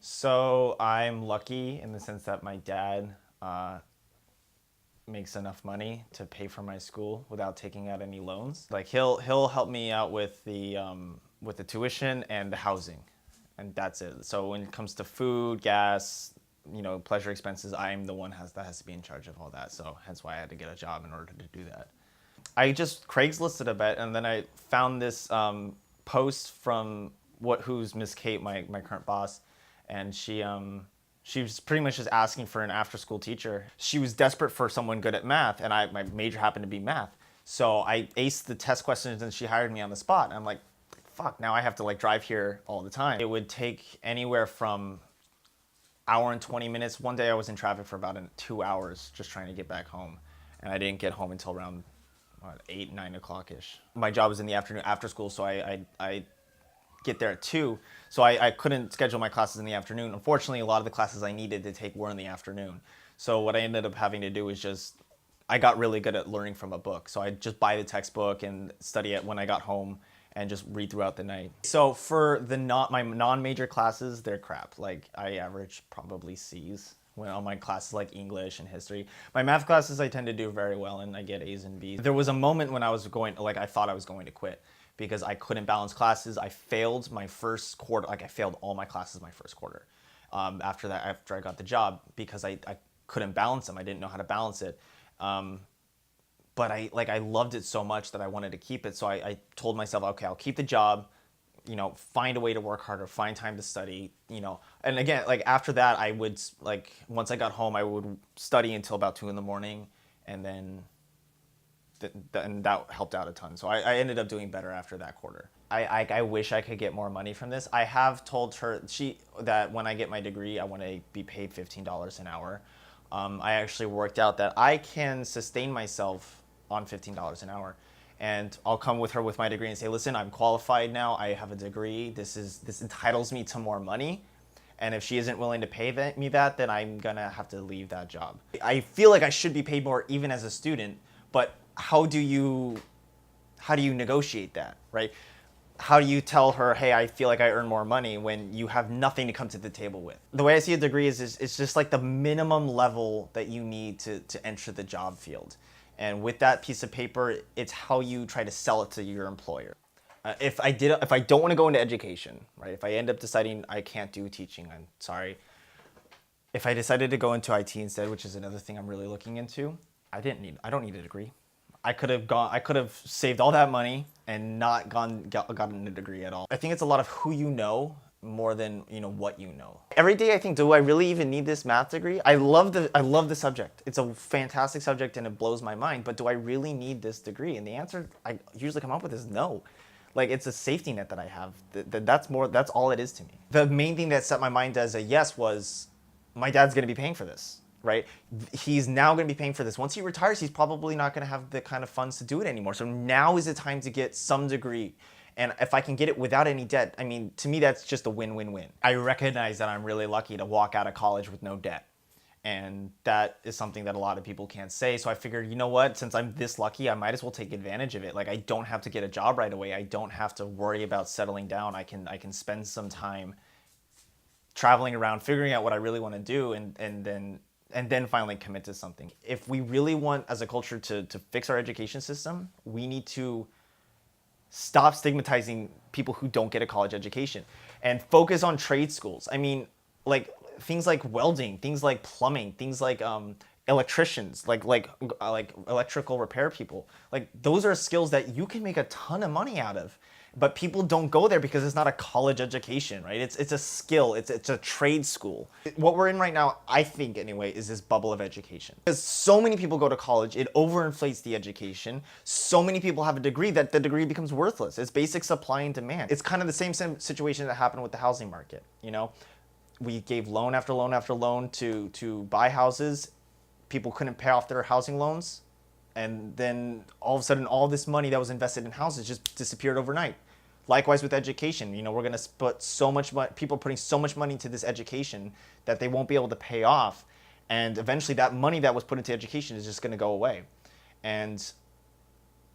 So I'm lucky in the sense that my dad makes enough money to pay for my school without taking out any loans. Like he'll help me out with the tuition and the housing, and that's it. So when it comes to food, gas, pleasure expenses, I'm the one that has to be in charge of all that. So hence why I had to get a job in order to do that. I just Craigslisted a bit, and then I found this post from who's Miss Kate, my current boss, and she was pretty much just asking for an after school teacher. She was desperate for someone good at math, and my major happened to be math. So I aced the test questions, and she hired me on the spot. And I'm like, fuck, now I have to like drive here all the time. It would take anywhere from hour and 20 minutes. One day I was in traffic for about 2 hours just trying to get back home, and I didn't get home until around 8, 9 o'clock ish. My job was in the afternoon after school, so I get there at 2, so I couldn't schedule my classes in the afternoon. Unfortunately, a lot of the classes I needed to take were in the afternoon. So what I ended up having to do is I got really good at learning from a book. So I'd just buy the textbook and study it when I got home and just read throughout the night. So for my non-major classes, they're crap. Like I average probably C's when on my classes like English and history. My math classes I tend to do very well and I get A's and B's. There was a moment when I thought I was going to quit because I couldn't balance classes. I failed my first quarter, like I failed all my classes my first quarter. After I got the job because I couldn't balance them. I didn't know how to balance it. But I loved it so much that I wanted to keep it. So I told myself, okay, I'll keep the job, find a way to work harder, find time to study, And again, like after that, I would once I got home, I would study until about 2 in the morning, and then and that helped out a ton. So I ended up doing better after that quarter. I wish I could get more money from this. I have told her that when I get my degree, I want to be paid $15 an hour. I actually worked out that I can sustain myself on $15 an hour. And I'll come with her with my degree and say, listen, I'm qualified now. I have a degree. This entitles me to more money. And if she isn't willing to pay me that, then I'm going to have to leave that job. I feel like I should be paid more even as a student, but how do you negotiate that, right? How do you tell her, hey, I feel like I earn more money when you have nothing to come to the table with? The way I see a degree is it's just like the minimum level that you need to enter the job field. And with that piece of paper, it's how you try to sell it to your employer. If I don't want to go into education, right? If I end up deciding I can't do teaching, I'm sorry. If I decided to go into IT instead, which is another thing I'm really looking into, I don't need a degree. I could have saved all that money and not gotten a degree at all. I think it's a lot of who you know more than what you know. Every day I think, do I really even need this math degree? I love the subject. It's a fantastic subject and it blows my mind, but do I really need this degree? And the answer I usually come up with is no. Like it's a safety net that I have. That's all it is to me. The main thing that set my mind as a yes was my dad's going to be paying for this. Right? He's now going to be paying for this. Once he retires, he's probably not going to have the kind of funds to do it anymore. So now is the time to get some degree. And if I can get it without any debt, I mean, to me, that's just a win-win-win. I recognize that I'm really lucky to walk out of college with no debt. And that is something that a lot of people can't say. So I figured, you know what, since I'm this lucky, I might as well take advantage of it. Like I don't have to get a job right away. I don't have to worry about settling down. I can spend some time traveling around, figuring out what I really want to do, and then finally commit to something. If we really want as a culture to fix our education system, we need to stop stigmatizing people who don't get a college education and focus on trade schools. I mean, like things like welding, things like plumbing, things like electricians, like electrical repair people. Like those are skills that you can make a ton of money out of. But people don't go there because it's not a college education, right? It's a skill, it's a trade school. What we're in right now, I think anyway, is this bubble of education. Because so many people go to college, it overinflates the education. So many people have a degree that the degree becomes worthless. It's basic supply and demand. It's kind of the same situation that happened with the housing market, We gave loan after loan after loan to buy houses. People couldn't pay off their housing loans. And then all of a sudden, all this money that was invested in houses just disappeared overnight. Likewise with education, we're going to put so much money, people are putting so much money into this education that they won't be able to pay off. And eventually that money that was put into education is just going to go away. And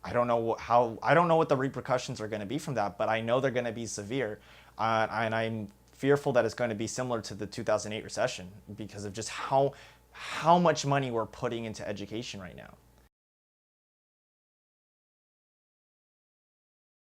I don't know what the repercussions are going to be from that, but I know they're going to be severe. And I'm fearful that it's going to be similar to the 2008 recession because of just how much money we're putting into education right now.